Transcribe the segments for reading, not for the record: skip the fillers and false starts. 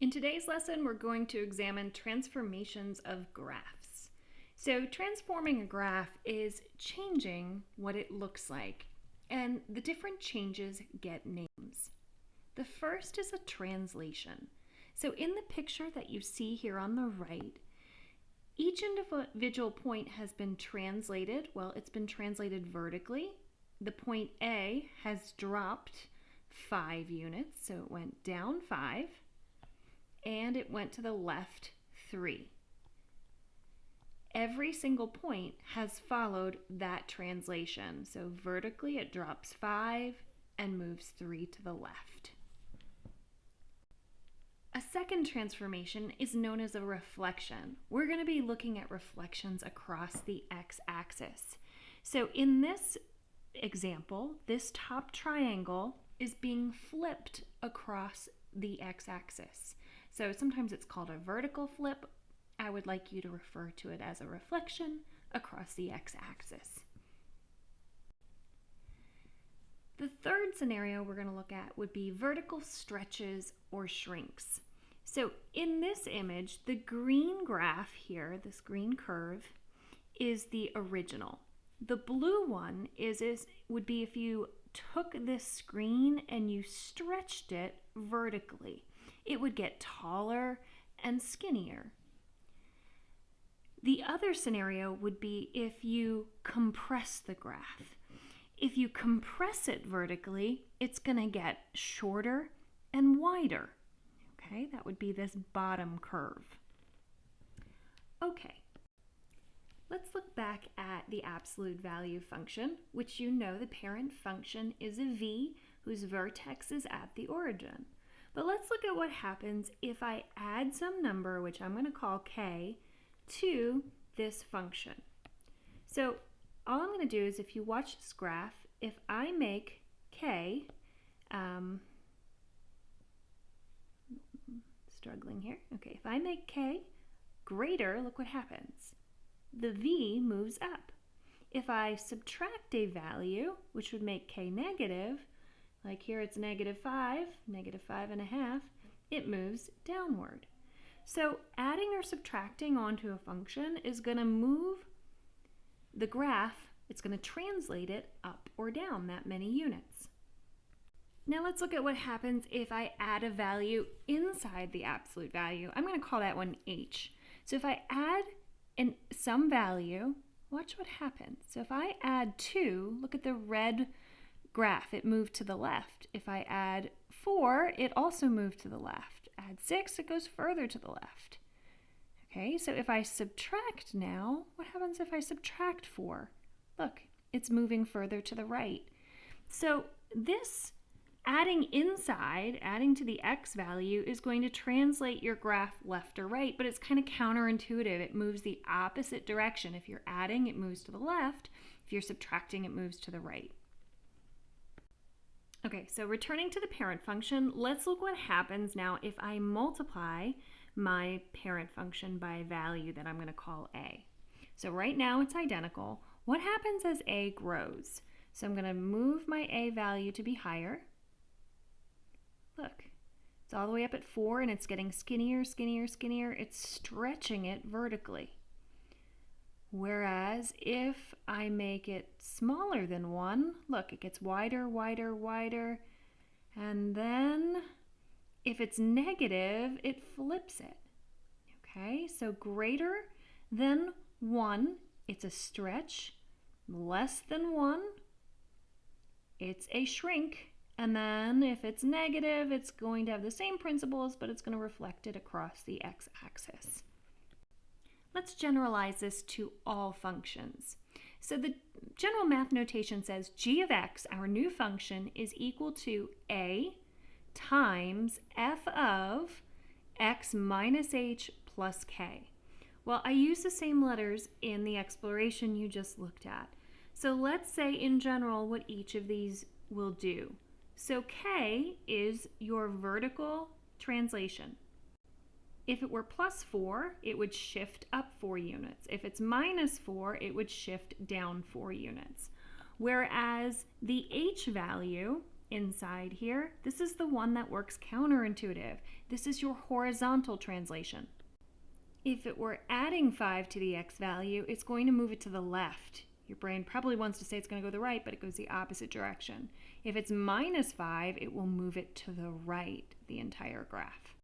In today's lesson, we're going to examine transformations of graphs. So transforming a graph is changing what it looks like, and the different changes get names. The first is a translation. So in the picture that you see here on the right, each individual point has been translated. Well, it's been translated vertically. The point A has dropped 5 units, so it went down 5. And it went to the left 3. Every single point has followed that translation. So vertically it drops 5 and moves 3 to the left. A second transformation is known as a reflection. We're going to be looking at reflections across the x-axis. So in this example, this top triangle is being flipped across the x-axis. So sometimes it's called a vertical flip. I would like you to refer to it as a reflection across the x-axis. The third scenario we're going to look at would be vertical stretches or shrinks. So in this image, the green graph here, this green curve, is the original. The blue one would be if you took this screen and you stretched it vertically. It would get taller and skinnier. The other scenario would be if you compress the graph. If you compress it vertically, it's going to get shorter and wider. Okay, that would be this bottom curve. Okay, let's look back at the absolute value function, which you know the parent function is a v whose vertex is at the origin. But let's look at what happens if I add some number, which I'm going to call k, to this function. So all I'm going to do is, if you watch this graph, if I make k, struggling here. Okay, if I make k greater, look what happens. The v moves up. If I subtract a value, which would make k negative, like here it's -5, -5.5, it moves downward. So adding or subtracting onto a function is going to move the graph, it's going to translate it up or down that many units. Now let's look at what happens if I add a value inside the absolute value. I'm going to call that one h. So if I add some value, watch what happens. So if I add 2, look at the red graph, it moved to the left. If I add 4, it also moved to the left. Add 6, it goes further to the left. Okay, so if I subtract now, what happens if I subtract 4? Look, it's moving further to the right. So this adding inside, adding to the x value, is going to translate your graph left or right, but it's kind of counterintuitive. It moves the opposite direction. If you're adding, it moves to the left. If you're subtracting, it moves to the right. Okay, so returning to the parent function, let's look what happens now if I multiply my parent function by a value that I'm going to call a. So right now it's identical. What happens as a grows? So I'm going to move my a value to be higher. Look, it's all the way up at 4 and it's getting skinnier, skinnier, skinnier. It's stretching it vertically. Whereas if I make it smaller than 1, look, it gets wider, wider, wider. And then if it's negative, it flips it. Okay, so greater than 1, it's a stretch. Less than 1, it's a shrink. And then if it's negative, it's going to have the same principles, but it's going to reflect it across the x-axis. Let's generalize this to all functions. So the general math notation says g of x, our new function, is equal to a times f of x minus h plus k. Well, I use the same letters in the exploration you just looked at. So let's say in general what each of these will do. So k is your vertical translation. If it were plus 4, it would shift up 4 units. If it's minus 4, it would shift down 4 units. Whereas the h value inside here, this is the one that works counterintuitive. This is your horizontal translation. If it were adding 5 to the x value, it's going to move it to the left. Your brain probably wants to say it's going to go to the right, but it goes the opposite direction. If it's minus 5, it will move it to the right, the entire graph.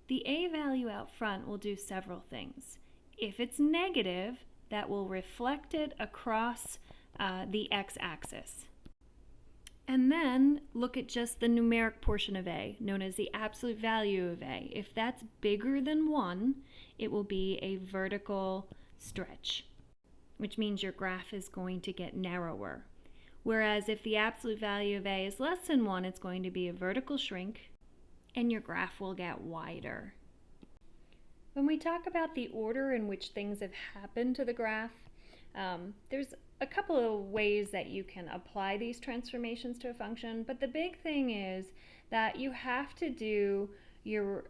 The a value out front will do several things. If it's negative, that will reflect it across the x-axis. And then look at just the numeric portion of a, known as the absolute value of a. If that's bigger than 1, it will be a vertical stretch, which means your graph is going to get narrower. Whereas if the absolute value of a is less than 1, it's going to be a vertical shrink, and your graph will get wider. When we talk about the order in which things have happened to the graph, there's a couple of ways that you can apply these transformations to a function, but the big thing is that you have to do your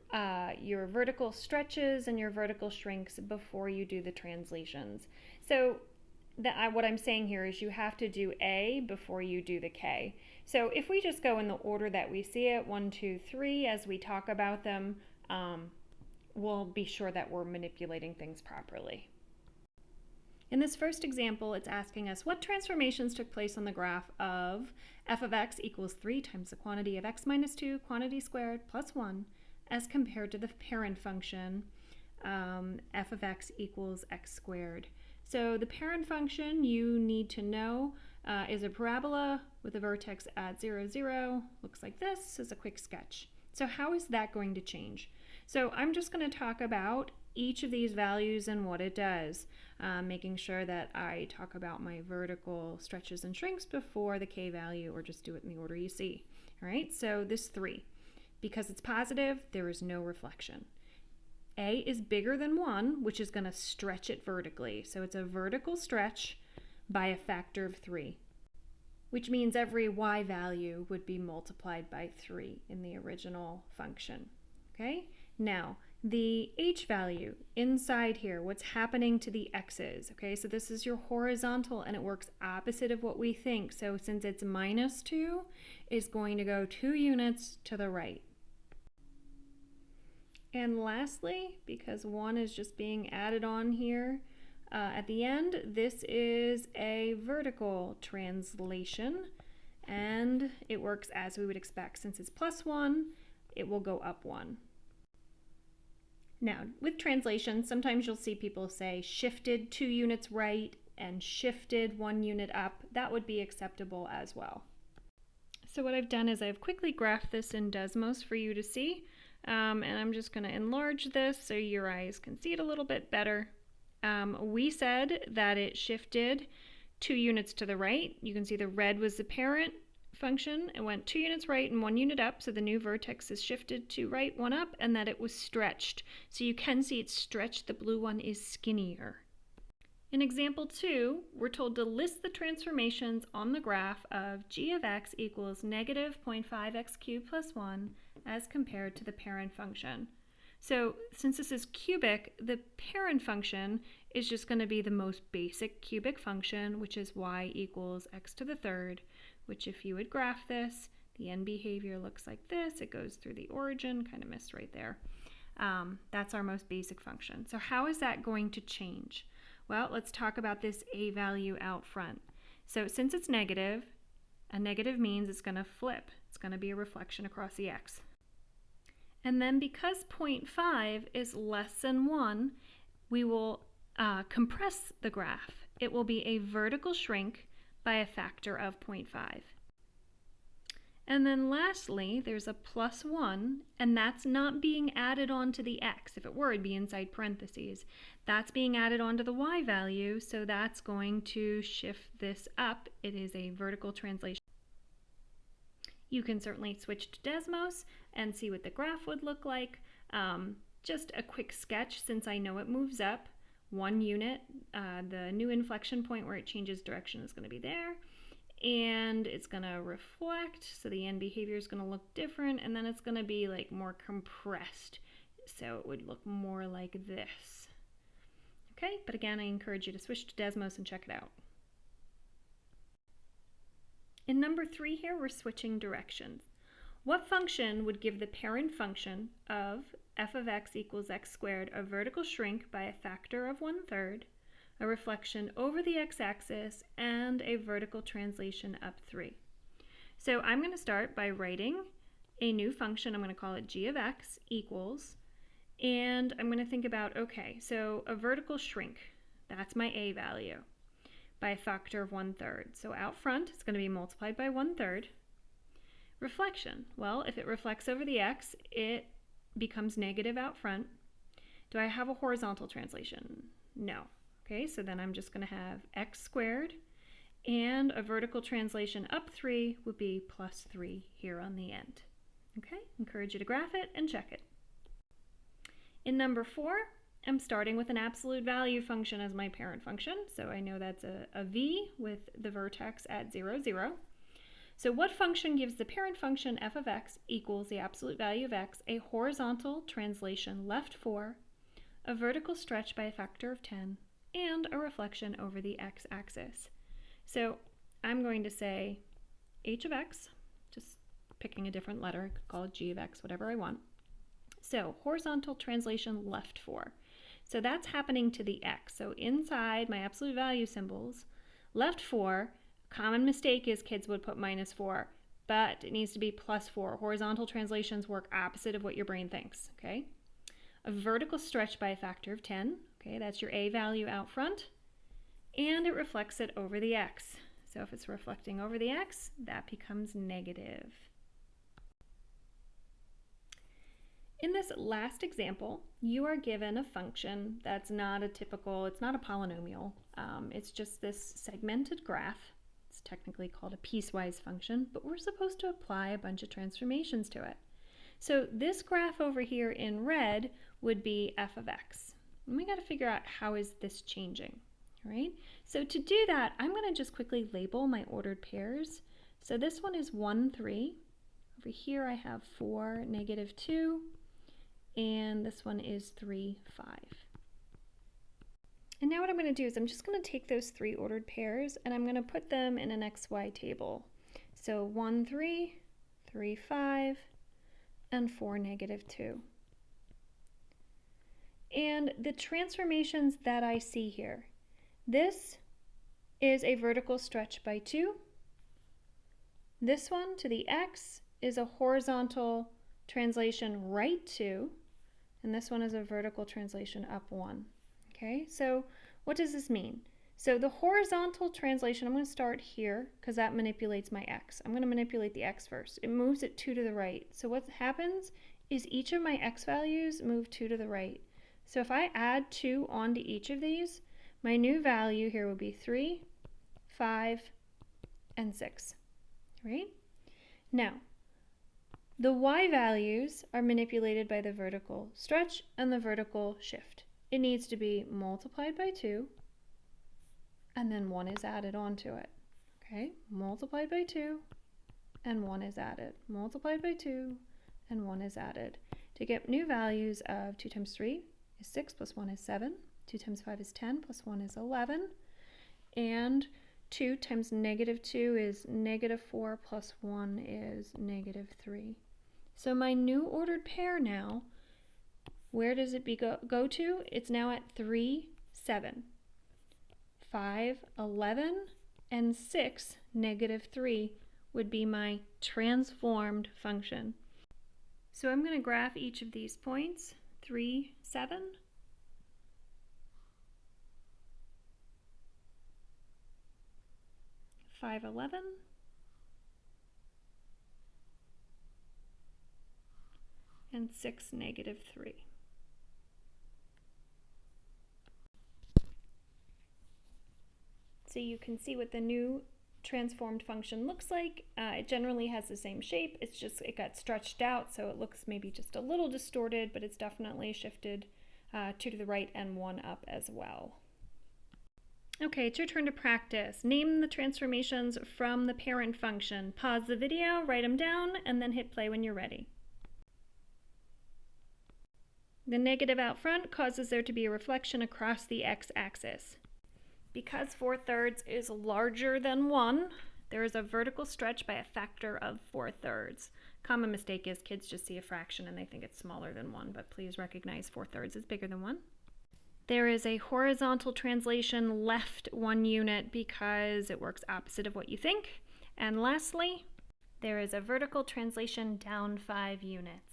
vertical stretches and your vertical shrinks before you do the translations. So what I'm saying here is you have to do A before you do the K. So if we just go in the order that we see it, 1, 2, 3, as we talk about them, we'll be sure that we're manipulating things properly. In this first example, it's asking us what transformations took place on the graph of f of x equals 3 times the quantity of x minus 2 quantity squared plus 1 as compared to the parent function f of x equals x squared. So the parent function you need to know is a parabola with a vertex at 0, 0. Looks like this as a quick sketch. So how is that going to change? So I'm just going to talk about each of these values and what it does, making sure that I talk about my vertical stretches and shrinks before the k value, or just do it in the order you see. All right, so this 3, because it's positive, there is no reflection. A is bigger than 1, which is going to stretch it vertically. So it's a vertical stretch by a factor of 3, which means every y value would be multiplied by 3 in the original function. Okay, now the h value inside here, what's happening to the x's. Okay, so this is your horizontal and it works opposite of what we think. So since it's minus 2, it's going to go 2 units to the right. And lastly, because 1 is just being added on here at the end, this is a vertical translation, and it works as we would expect. Since it's plus 1, it will go up 1. Now, with translation, sometimes you'll see people say shifted 2 units right and shifted 1 unit up. That would be acceptable as well. So what I've done is I've quickly graphed this in Desmos for you to see. And I'm just going to enlarge this so your eyes can see it a little bit better. We said that it shifted 2 units to the right. You can see the red was the parent function. It went 2 units right and 1 unit up, so the new vertex is shifted to right, 1 up, and that it was stretched. So you can see it's stretched. The blue one is skinnier. In example 2, we're told to list the transformations on the graph of g of x equals negative 0.5x cubed plus 1 as compared to the parent function. So since this is cubic, the parent function is just going to be the most basic cubic function, which is y equals x to the third, which if you would graph this, the end behavior looks like this. It goes through the origin, kind of missed right there. That's our most basic function. So how is that going to change? Well, let's talk about this a value out front. So since it's negative, a negative means it's going to flip. It's going to be a reflection across the x. And then because 0.5 is less than 1, we will compress the graph. It will be a vertical shrink by a factor of 0.5. And then lastly, there's a plus 1, and that's not being added on to the x. If it were, it'd be inside parentheses. That's being added on to the y value, so that's going to shift this up. It is a vertical translation. You can certainly switch to Desmos and see what the graph would look like. Just a quick sketch, since I know it moves up 1 unit. The new inflection point where it changes direction is going to be there. And it's going to reflect, so the end behavior is going to look different, and then it's going to be like more compressed. So it would look more like this. Okay, but again, I encourage you to switch to Desmos and check it out. In number 3 here, we're switching directions. What function would give the parent function of f of x equals x squared a vertical shrink by a factor of 1/3, a reflection over the x-axis, and a vertical translation up 3? So I'm going to start by writing a new function. I'm going to call it g of x equals, and I'm going to think about, okay, so a vertical shrink, that's my a value, by a factor of 1/3. So out front, it's going to be multiplied by 1/3. Reflection, well, if it reflects over the x, it becomes negative out front. Do I have a horizontal translation? No. Okay, so then I'm just going to have x squared, and a vertical translation up 3 would be plus 3 here on the end. Okay, encourage you to graph it and check it. In number 4, I'm starting with an absolute value function as my parent function, so I know that's a v with the vertex at 0, 0. So what function gives the parent function f of x equals the absolute value of x, a horizontal translation left 4, a vertical stretch by a factor of 10, and a reflection over the x-axis? So I'm going to say h of x, just picking a different letter, I could call it g of x, whatever I want. So horizontal translation left 4. So that's happening to the x. So inside my absolute value symbols, left 4, common mistake is kids would put -4, but it needs to be +4. Horizontal translations work opposite of what your brain thinks, okay? A vertical stretch by a factor of 10, okay, that's your a value out front, and it reflects it over the x. So if it's reflecting over the x, that becomes negative. In this last example, you are given a function that's not a typical, it's not a polynomial. It's just this segmented graph. It's technically called a piecewise function, but we're supposed to apply a bunch of transformations to it. So this graph over here in red would be f of x. And we got to figure out how is this changing, right? So to do that, I'm going to just quickly label my ordered pairs. So this one is 1, 3. Over here I have 4, -2. And this one is 3, 5. And now what I'm going to do is I'm just going to take those 3 ordered pairs and I'm going to put them in an XY table. So 1, 3, 3, 5, and 4, -2. And the transformations that I see here, this is a vertical stretch by 2. This one to the x is a horizontal translation right 2. And this one is a vertical translation up 1. Okay, so what does this mean? So the horizontal translation, I'm going to start here because that manipulates my x. I'm going to manipulate the x first. It moves it 2 to the right. So what happens is each of my x values move 2 to the right. So if I add 2 onto each of these, my new value here would be 3, 5, and 6. Right? Now, the y values are manipulated by the vertical stretch and the vertical shift. It needs to be multiplied by 2, and then 1 is added onto it. Okay, multiplied by 2, and 1 is added. Multiplied by 2, and 1 is added. To get new values of 2 times 3 is 6 plus 1 is 7. 2 times 5 is 10 plus 1 is 11. And 2 times -2 is -4 plus 1 is -3. So my new ordered pair now, where does it go to? It's now at 3, 7, 5, 11, and 6, -3 would be my transformed function. So I'm going to graph each of these points, 3, 7, 5, 11, and 6, -3. So you can see what the new transformed function looks like. It generally has the same shape, it's just it got stretched out, so it looks maybe just a little distorted, but it's definitely shifted 2 to the right and 1 up as well. Okay, it's your turn to practice. Name the transformations from the parent function. Pause the video, write them down, and then hit play when you're ready. The negative out front causes there to be a reflection across the x-axis. Because 4/3 is larger than 1, There is a vertical stretch by a factor of 4/3. Common mistake is kids just see a fraction and they think it's smaller than 1, but please recognize 4/3 is bigger than 1. There is a horizontal translation left 1 unit because it works opposite of what you think. And lastly, there is a vertical translation down 5 units.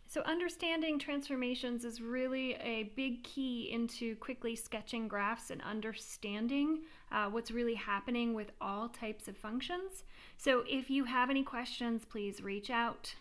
So understanding transformations is really a big key into quickly sketching graphs and understanding what's really happening with all types of functions. So if you have any questions, please reach out.